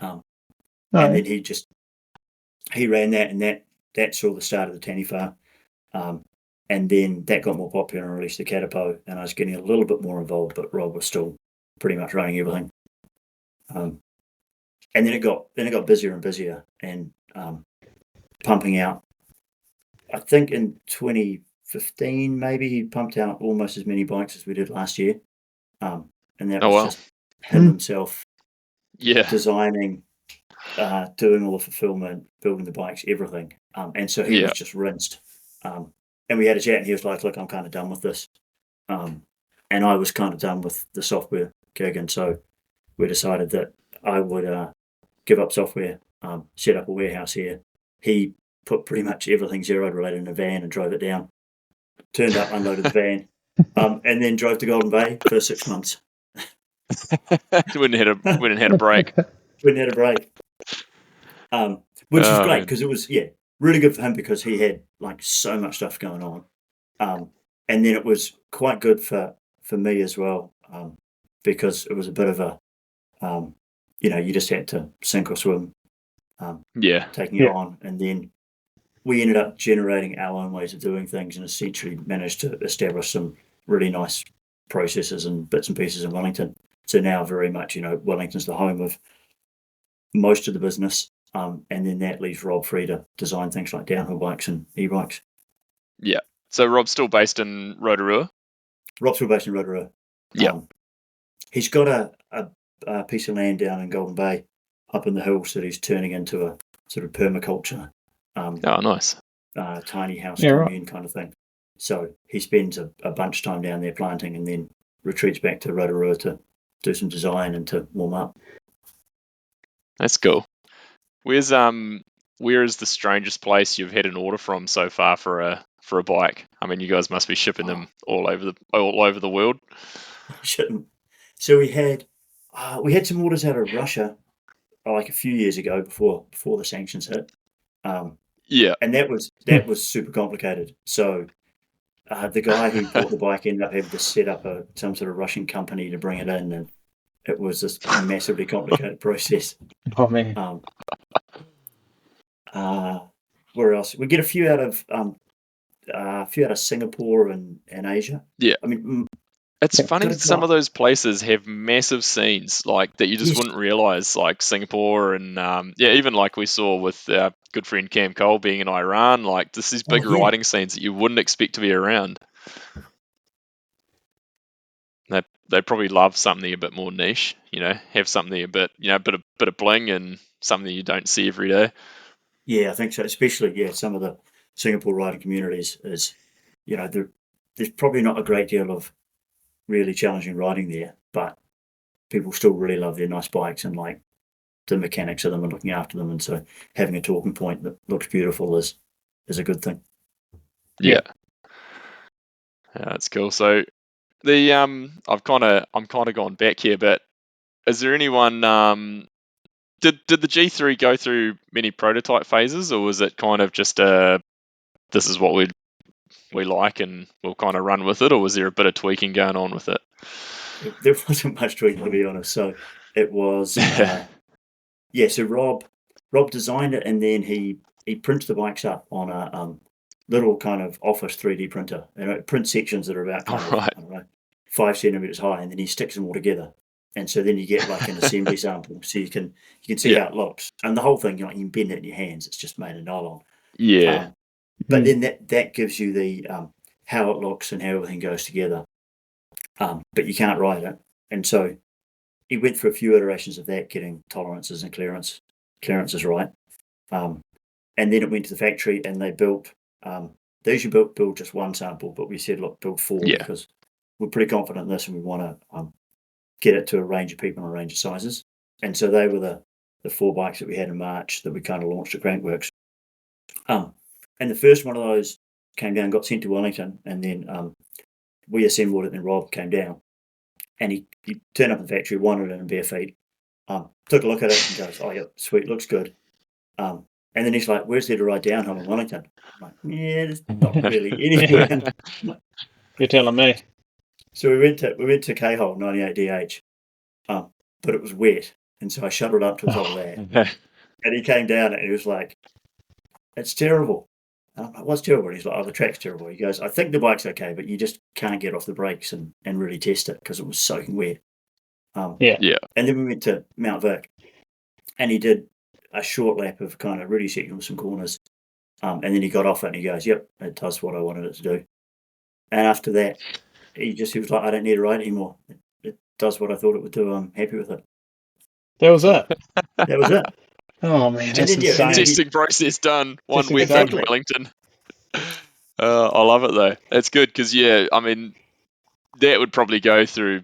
E: And then he ran that, and that saw the start of the Tanny Farm. And then that got more popular and released the Catapo, and I was getting a little bit more involved, but Rob was still pretty much running everything. And then it got busier and busier, and pumping out. I think in 2015, maybe he pumped out almost as many bikes as we did last year. And that was just him himself designing, doing all the fulfillment, building the bikes, everything. And so he was just rinsed. And we had a chat and he was like, look, I'm kind of done with this. And I was kind of done with the software gig. And so we decided that I would give up software, set up a warehouse here. He put pretty much everything Zerode related in a van and drove it down. Turned up, unloaded the van, and then drove to Golden Bay for 6 months.
A: Wouldn't have had a break.
E: Wouldn't have had a break. Which is great because it was, really good for him because he had like so much stuff going on. And then it was quite good for me as well, because it was a bit of a, you just had to sink or swim, taking it on. And then we ended up generating our own ways of doing things and essentially managed to establish some really nice processes and bits and pieces in Wellington. So now very much, Wellington's the home of most of the business. And then that leaves Rob free to design things like downhill bikes and e-bikes.
A: Yeah. So Rob's still based in Rotorua?
E: Rob's still based in Rotorua.
A: Yeah.
E: He's got a piece of land down in Golden Bay up in the hills that he's turning into a sort of permaculture.
A: Nice.
E: Tiny house commune kind of thing. So he spends a bunch of time down there planting and then retreats back to Rotorua to do some design and to warm up.
A: That's cool. Where is the strangest place you've had an order from so far for a bike? I mean, you guys must be shipping them all over the world.
E: So we had some orders out of Russia, like a few years ago before the sanctions hit. And that was super complicated. So the guy who bought the bike ended up having to set up some sort of Russian company to bring it in, and it was this massively complicated process.
F: Oh man.
E: Where else? We get a few out of Singapore and Asia.
A: Yeah.
E: I mean,
A: it's funny that some of those places have massive scenes like that you just wouldn't realize, like Singapore and even like we saw with our good friend Cam Cole being in Iran. Like this is big riding scenes that you wouldn't expect to be around. They probably love something a bit more niche, have something a bit, a bit of bling and something you don't see every day.
E: Yeah, I think so. Especially, some of the Singapore riding communities is, there's probably not a great deal of really challenging riding there, but people still really love their nice bikes and like the mechanics of them and looking after them. And so having a talking point that looks beautiful is a good thing.
A: Yeah, that's cool. So I'm kind of gone back here, but is there anyone? Did the G3 go through many prototype phases, or was it kind of just this is what we like and we'll kind of run with it, or was there a bit of tweaking going on with it?
E: There wasn't much tweaking, to be honest. So it was so Rob designed it and then he he prints the bikes up on a little kind of office 3D printer. And it prints sections that are about kind of,
A: Alright.
E: I don't know, 5 centimeters high, and then he sticks them all together. And so then you get like an assembly sample, so you can see
A: Yeah.
E: how it looks. And the whole thing, you can bend it in your hands. It's just made of nylon.
A: Yeah.
E: But then that gives you the how it looks and how everything goes together. But you can't ride it. And so he went through a few iterations of that, getting tolerances and clearances right. And then it went to the factory, and they built. They usually build just one sample, but we said, look, build 4
A: Yeah.
E: because we're pretty confident in this, and we want to get it to a range of people and a range of sizes. And so they were the 4 bikes that we had in March that we kind of launched at Crankworks. And the first one of those came down, got sent to Wellington, and then we assembled it, and Rob came down. And he turned up in the factory, wanted it in bare feet, took a look at it and goes, oh, yeah, sweet, looks good. And then he's like, where's there to ride downhill in Wellington? I'm like, yeah, there's not really anywhere.
F: You're telling me.
E: So we went to K-Hole 98DH, but it was wet. And so I shuttled up to the top of that. And he came down and he was like, it's terrible. And I'm like, what's terrible? And he's like, oh, the track's terrible. He goes, I think the bike's okay, but you just can't get off the brakes and really test it because it was soaking wet.
F: Yeah.
E: And then we went to Mount Vic, and he did a short lap of kind of really checking some corners. And then he got off it and he goes, yep, it does what I wanted it to do. And after that, he was like, I don't need to ride it anymore. It does what I thought it would do. I'm happy with it.
F: That was it.
E: That was it.
F: Oh man, that's
E: then, yeah,
F: insane.
E: and then
A: Testing process done. One
F: Testing
A: wet
F: done.
A: back to Wellington. I love it though. It's good because I mean, that would probably go through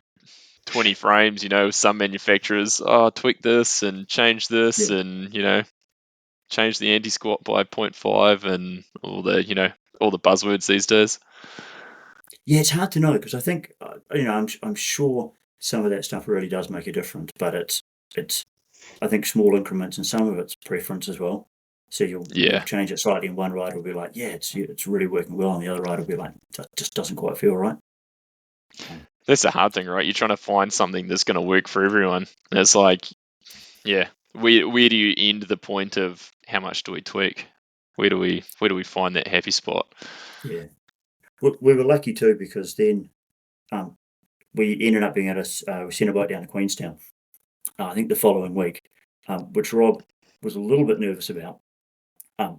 A: 20 frames. Some manufacturers, tweak this and change this,
E: Yeah.
A: and change the anti-squat by 0.5 and all the all the buzzwords these days.
E: Yeah, it's hard to know because I think I'm sure some of that stuff really does make a difference, but it's I think small increments, and some of it's preference as well. So you'll change it slightly, and one rider will be like, yeah, it's really working well, and the other rider will be like, that just doesn't quite feel right.
A: That's the hard thing, right? You're trying to find something that's going to work for everyone. And it's like, yeah, where do you end the point of how much do we tweak? Where do we find that happy spot?
E: Yeah, we were lucky too because then we ended up being able to we sent a bike down to Queenstown. I think the following week, which Rob was a little bit nervous about.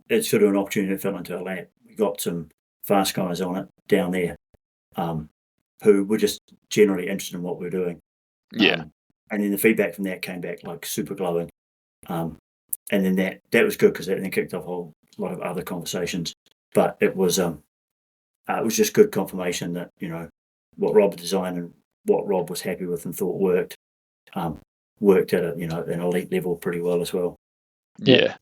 E: It's sort of an opportunity that fell into our lap. We got some fast guys on it down there who were just generally interested in what we were doing.
A: Yeah.
E: And then the feedback from that came back like super glowing. And then that was good because that then kicked off a whole lot of other conversations. But it was just good confirmation that, what Rob designed and what Rob was happy with and thought worked at an elite level pretty well as well.
A: Yeah.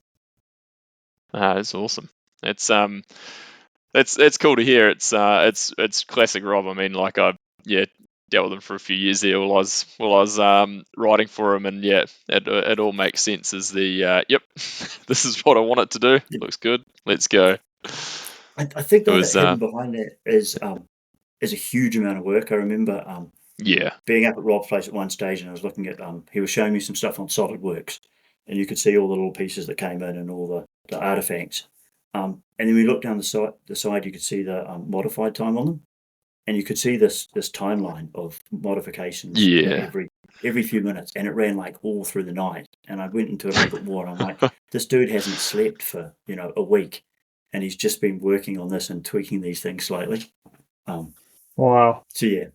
A: It's awesome. It's cool to hear. It's classic Rob. I mean, like I dealt with him for a few years there while I was writing for him, and it all makes sense as the this is what I want it to do.
E: Yeah.
A: Looks good. Let's go.
E: I think
A: It was,
E: that hidden behind that is a huge amount of work. I remember being up at Rob's place at one stage, and I was looking at he was showing me some stuff on SolidWorks, and you could see all the little pieces that came in and all the artifacts. And then we looked down the side, you could see the modified time on them, and you could see this timeline of modifications every few minutes, and it ran like all through the night. And I went into it a little bit more, and I'm like, this dude hasn't slept for a week, and he's just been working on this and tweaking these things slightly.
F: Wow.
E: So yeah.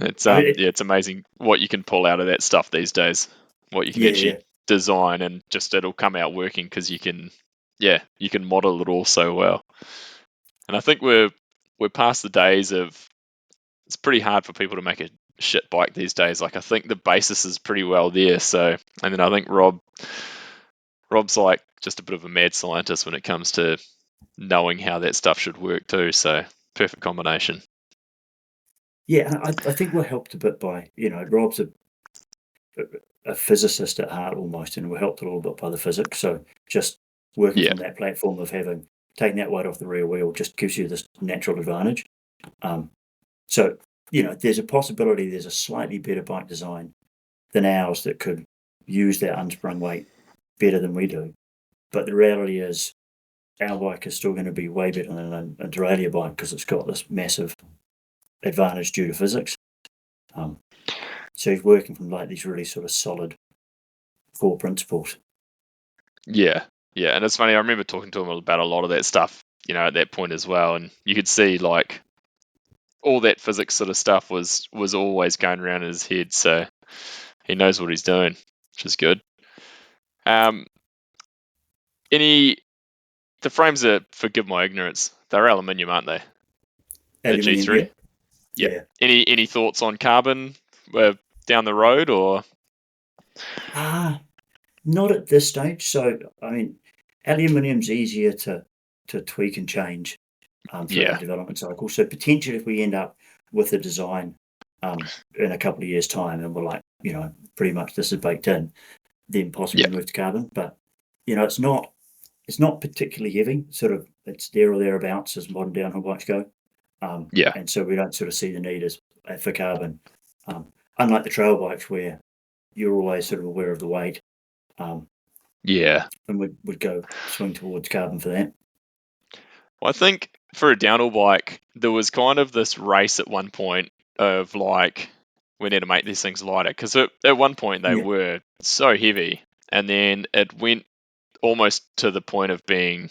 A: It's amazing what you can pull out of that stuff these days. What you can actually design, and just it'll come out working because you can model it all so well. And I think we're past the days of it's pretty hard for people to make a shit bike these days. Like I think the basis is pretty well there. So, and then I think Rob's like just a bit of a mad scientist when it comes to knowing how that stuff should work too. So perfect combination.
E: Yeah, I think we're helped a bit by, Rob's a physicist at heart almost, and we're helped a little bit by the physics. So just working from that platform of taking that weight off the rear wheel just gives you this natural advantage. So, there's a possibility there's a slightly better bike design than ours that could use that unsprung weight better than we do. But the reality is, our bike is still going to be way better than a derailleur bike because it's got this massive advantage due to physics. So he's working from like these really sort of solid core principles.
G: Yeah, and it's funny. I remember talking to him about a lot of that stuff, at that point as well, and you could see like all that physics sort of stuff was always going around in his head. So he knows what he's doing, which is good. The frames are, forgive my ignorance, they're aluminium, aren't they? The G3.
E: Yeah.
G: Any thoughts on carbon down the road, or?
E: Not at this stage. So I mean, aluminium's easier to tweak and change through the development cycle. So potentially, if we end up with a design in a couple of years' time, and we're like, pretty much this is baked in, then possibly move to carbon. But it's not particularly heavy. Sort of, it's there or thereabouts as modern downhill bikes go. And so we don't sort of see the need for carbon. Unlike the trail bikes where you're always sort of aware of the weight. And would go swing towards carbon for that.
G: Well, I think for a downhill bike, there was kind of this race at one point of like, we need to make these things lighter, because at one point they were so heavy, and then it went almost to the point of being,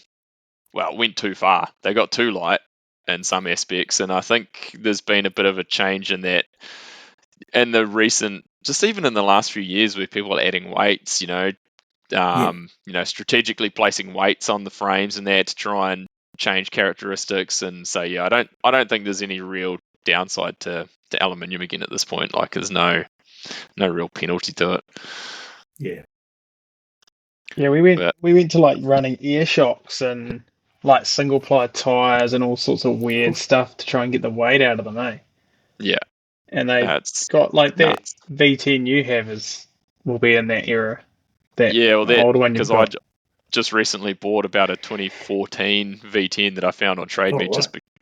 G: it went too far. They got too light in some aspects, and I think there's been a bit of a change in that in the recent, just even in the last few years, where people are adding weights, strategically placing weights on the frames and that to try and change characteristics. And so, I don't think there's any real downside to aluminium again at this point. Like, there's no real penalty to it.
F: Yeah, we went to like running air shocks and like single ply tires and all sorts of weird stuff to try and get the weight out of them, eh?
G: Yeah.
F: And they got like that V10 you have will be in that era. Older one you've got.
G: I just recently bought about a 2014 V10 that I found on TradeMe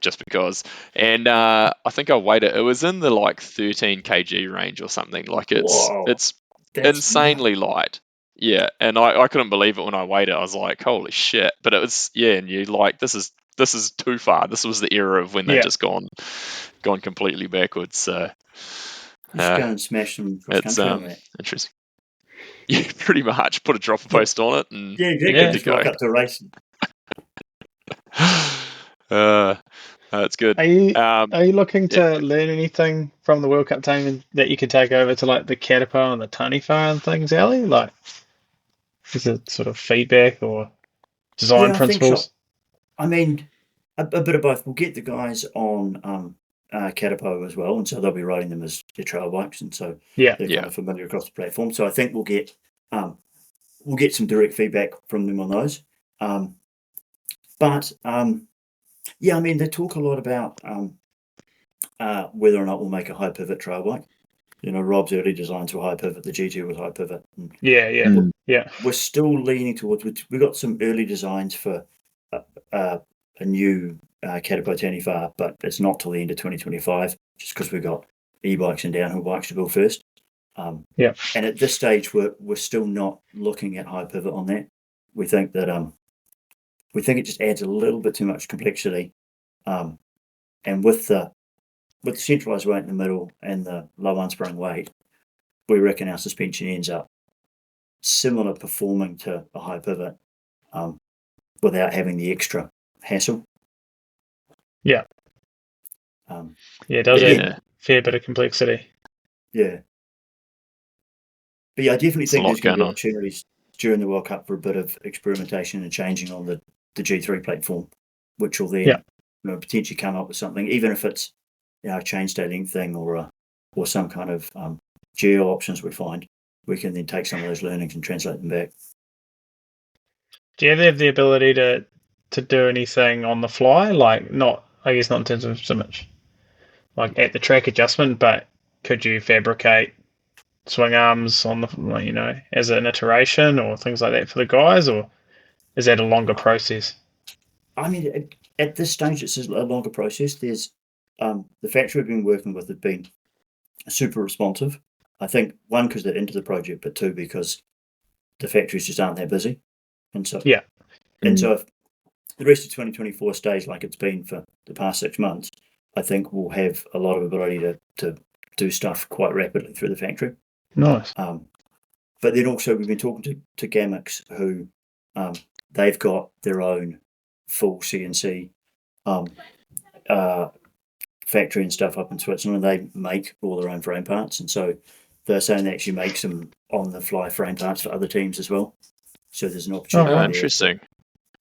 G: just because, and I think I weighed it. It was in the like 13 kg range or something. Like it's insanely light. Yeah, and I couldn't believe it when I weighed it. I was like, holy shit! But it was and you like this is too far. This was the era of when they just gone completely backwards. So
E: just go and smash them.
G: It's interesting. Yeah, pretty much. Put a dropper post on it, and
E: just walk up to a race.
G: That's good.
F: Are you looking to learn anything from the World Cup team that you can take over to like the Caterpillar and the Taniwha and things, Ali? Like, is it sort of feedback or design principles?
E: I think so. I mean, a bit of both. We'll get the guys on Caterpillar as well, and so they'll be riding them as their trail bikes, and so they're kind of familiar across the platform. So I think we'll get some direct feedback from them on those. But I mean, they talk a lot about whether or not we'll make a high pivot trail bike. Rob's early designs were high pivot. The G2 was high pivot. We're still leaning towards. We got some early designs for a new Caterpillar Taniwha, but it's not till the end of 2025, just because we've got e-bikes and downhill bikes to build first. And at this stage, we're still not looking at high pivot on that. We think that it just adds a little bit too much complexity, and with the centralized weight in the middle and the low unsprung weight, we reckon our suspension ends up similar performing to a high pivot, without having the extra hassle.
F: It does add a fair bit of complexity.
E: But I definitely think there's going to be opportunities during the World Cup for a bit of experimentation and changing on the G3 platform, which will then potentially come up with something, even if it's a chainstay length thing or some kind of geo options we find. We can then take some of those learnings and translate them back.
F: Do you have the ability to do anything on the fly? Like, not in terms of so much like at the track adjustment, but could you fabricate swing arms on the, as an iteration or things like that for the guys, or is that a longer process?
E: I mean, at this stage, it's a longer process. There's the factory we've been working with have been super responsive. I think, one, because they're into the project, but two, because the factories just aren't that busy. And so,
F: Yeah.
E: and so if the rest of 2024 stays like it's been for the past 6 months, I think we'll have a lot of ability to do stuff quite rapidly through the factory.
F: Nice.
E: But then also we've been talking to Gamix, who they've got their own full CNC factory and stuff up in Switzerland. They make all their own frame parts, and so they're saying they actually make some on-the-fly frame parts for other teams as well. So there's an opportunity there
G: interesting.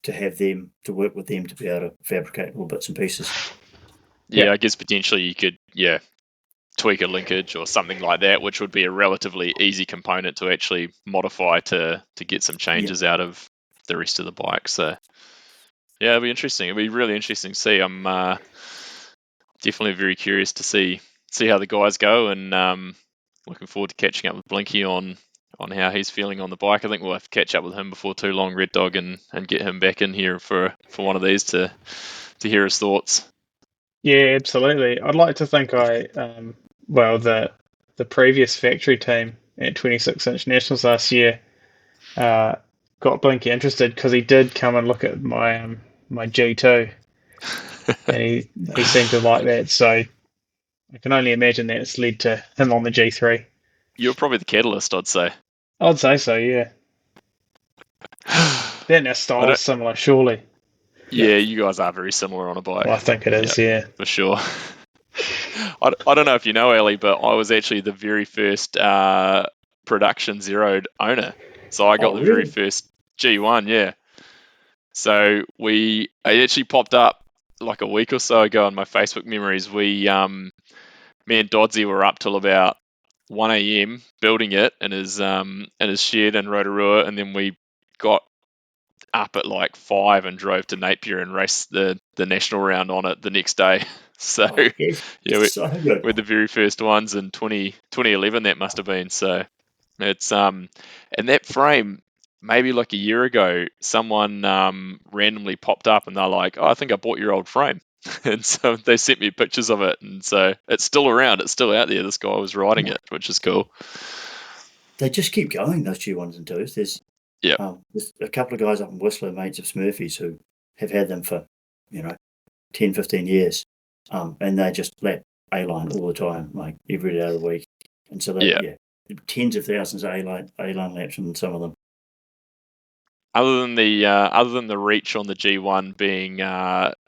E: to have them, to work with them to be able to fabricate all bits and pieces.
G: Yeah, I guess potentially you could, tweak a linkage or something like that, which would be a relatively easy component to actually modify to get some changes out of the rest of the bike. So, yeah, it'll be interesting. It'll be really interesting to see. I'm definitely very curious to see how the guys go, and looking forward to catching up with Blinky on how he's feeling on the bike. I think we'll have to catch up with him before too long, Red Dog, and get him back in here for one of these to hear his thoughts.
F: Yeah, absolutely. I'd like to think the previous factory team at 26-inch Nationals last year got Blinky interested because he did come and look at my my G2, and he seemed to like that. So I can only imagine that it's led to him on the G3.
G: You're probably the catalyst, I'd say.
F: I'd say so, yeah. That and our style is similar, surely.
G: Yeah, you guys are very similar on a bike.
F: Well, I think it is, yeah.
G: For sure. I don't know if you know, Ali, but I was actually the very first production Zerode owner. So I got the very first G1, yeah. So it actually popped up like a week or so ago on my Facebook memories. Me and Dodsy were up till about 1 a.m. building it in his shed in Rotorua, and then we got up at like 5 and drove to Napier and raced the national round on it the next day. So we're the very first ones in 2011 that must have been. So it's and that frame, maybe like a year ago, someone randomly popped up and they're like, "Oh, I think I bought your old frame." And so they sent me pictures of it, and so it's still around, it's still out there. This guy was riding it, which is cool.
E: They just keep going, those G1s and 2s. There's a couple of guys up in Whistler, mates of Smurfy's, who have had them for 10, 15 years, and they just lap A-line all the time, like every day of the week. And so they tens of thousands of A-line laps on some of them.
G: Other than the reach on the G1 being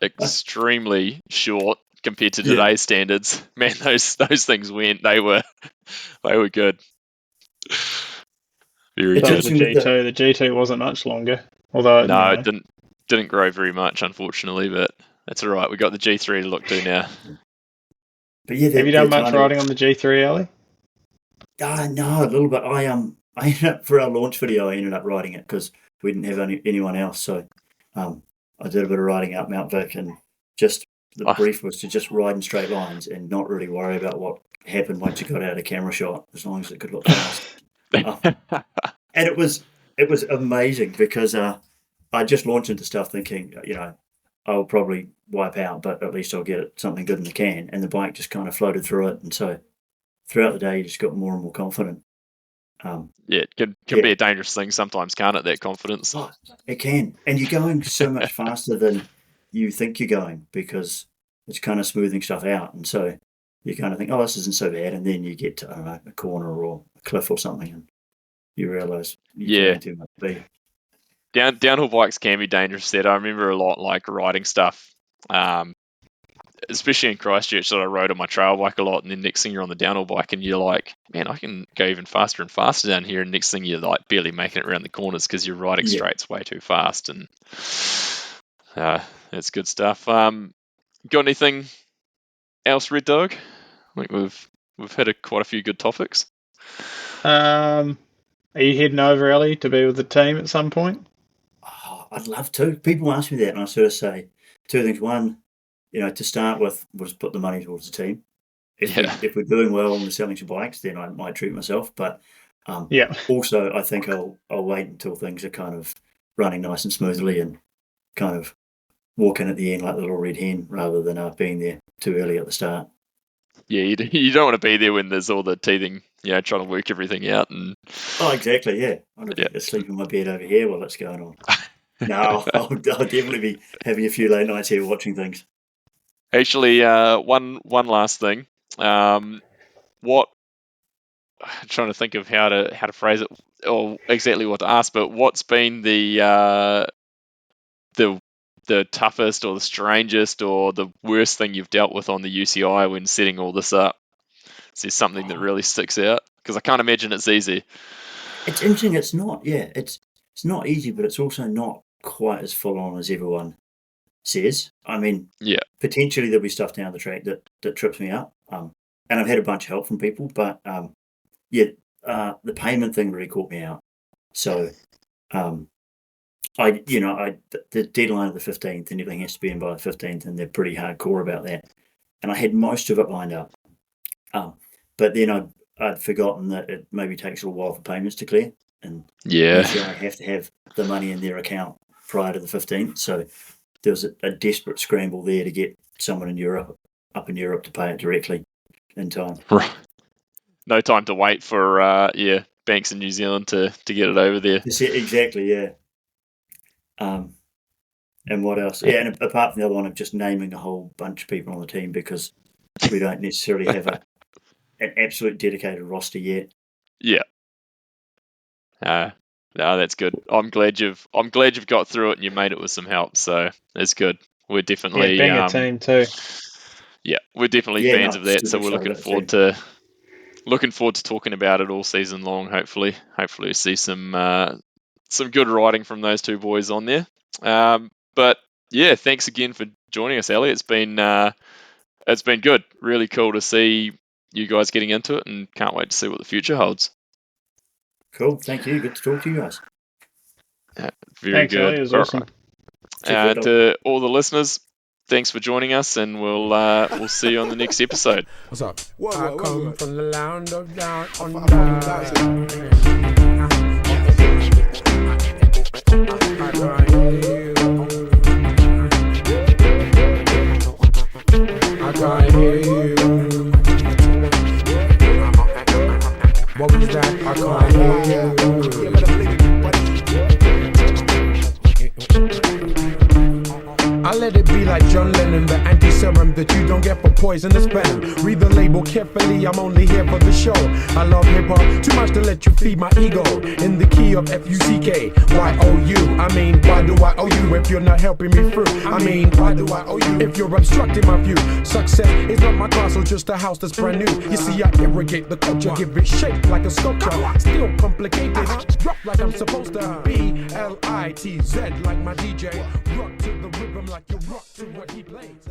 G: extremely short compared to today's standards, man, those things they were good. Very good.
F: The G2. The G2 wasn't much longer, although
G: it didn't grow very much, unfortunately. But that's all right. We got the G3 to look to now.
E: But yeah,
F: have you done much riding on the G3, Ali?
E: No, a little bit. I ended up, for our launch video, I ended up riding it because we didn't have anyone else. So I did a bit of riding up Mount Vic, and just the brief was to just ride in straight lines and not really worry about what happened once you got out of camera shot, as long as it could look fast. And it was amazing because I just launched into stuff thinking, I'll probably wipe out, but at least I'll get something good in the can. And the bike just kind of floated through it, and so throughout the day, you just got more and more confident.
G: It can be a dangerous thing sometimes, can't it, that confidence?
E: Oh, it can. And you're going so much faster than you think you're going because it's kind of smoothing stuff out. And so you kind of think, this isn't so bad. And then you get to, I don't know, a corner or a cliff or something, and you realise you're too much speed.
G: Downhill bikes can be dangerous. I remember a lot like riding stuff, especially in Christchurch, that I rode on my trail bike a lot, and then next thing you're on the downhill bike and you're like, man, I can go even faster and faster down here, and next thing you're like barely making it around the corners because you're riding straights way too fast, and that's good stuff. Got anything else, Red Dog? I think we've had quite a few good topics.
F: Are you heading over, Ali, to be with the team at some point?
E: I'd love to. People ask me that, and I sort of say two things. One, to start with, we'll just put the money towards the team. If we're doing well and we're selling some bikes, then I might treat myself. But also, I think I'll wait until things are kind of running nice and smoothly and kind of walk in at the end like the little red hen rather than being there too early at the start.
G: Yeah, you don't want to be there when there's all the teething trying to work everything out. And
E: Oh, exactly, yeah. I'm
G: Yeah.
E: to sleep in my bed over here while it's going on. No, I'll definitely be having a few late nights here watching things.
G: Actually, one last thing. What I'm trying to think of how to phrase it, or exactly what to ask. But what's been the toughest or the strangest or the worst thing you've dealt with on the UCI when setting all this up? Is there something that really sticks out? Because I can't imagine it's easy.
E: It's interesting. It's not. Yeah, it's not easy, but it's also not quite as full on as everyone says. I mean,
G: Yeah.
E: potentially there'll be stuff down the track that trips me up. And I've had a bunch of help from people, but the payment thing really caught me out. So, the deadline of the 15th, and everything has to be in by the 15th, and they're pretty hardcore about that. And I had most of it lined up, but then I'd forgotten that it maybe takes a little while for payments to clear, and
G: Yeah.
E: UCI have to have the money in their account prior to the 15th. So there was a desperate scramble there to get someone up in Europe to pay it directly in time.
G: Right. No time to wait for banks in New Zealand to get it over there.
E: Exactly, yeah. And what else? Yeah, and apart from the other one of just naming a whole bunch of people on the team, because we don't necessarily have an absolute dedicated roster yet.
G: Yeah. No, that's good. I'm glad you've got through it and you made it with some help. So it's good. We're definitely
F: being a team too.
G: Yeah, we're definitely fans of that. So we're looking forward to talking about it all season long. Hopefully we see some good riding from those two boys on there. But yeah, thanks again for joining us, Ellie. It's been good. Really cool to see you guys getting into it, and can't wait to see what the future holds.
E: Cool. Thank you. Good to talk to you guys.
G: Very
F: Thanks,
G: good.
F: Ellie. It was awesome.
G: To all the listeners, thanks for joining us, and we'll see you on the next episode.
H: What's up?
I: I come from the land of down under. I can't hear you. What was that? I can't hear you. I let it be like John Lennon, the anti-serum that you don't get for poisonous venom. Read the label carefully, I'm only here for the show. I love hip-hop too much to let you feed my ego. In the key of F-U-C-K, Y-O-U. I mean, why do I owe you if you're not helping me through? I mean, why do I owe you if you're obstructing my view? Success is not my castle, just a house that's brand new. You see, I irrigate the culture, give it shape like a sculpture. Still complicated, rock like I'm supposed to. B-L-I-T-Z like my DJ. Rock to the rhythm like you rock to what he plays.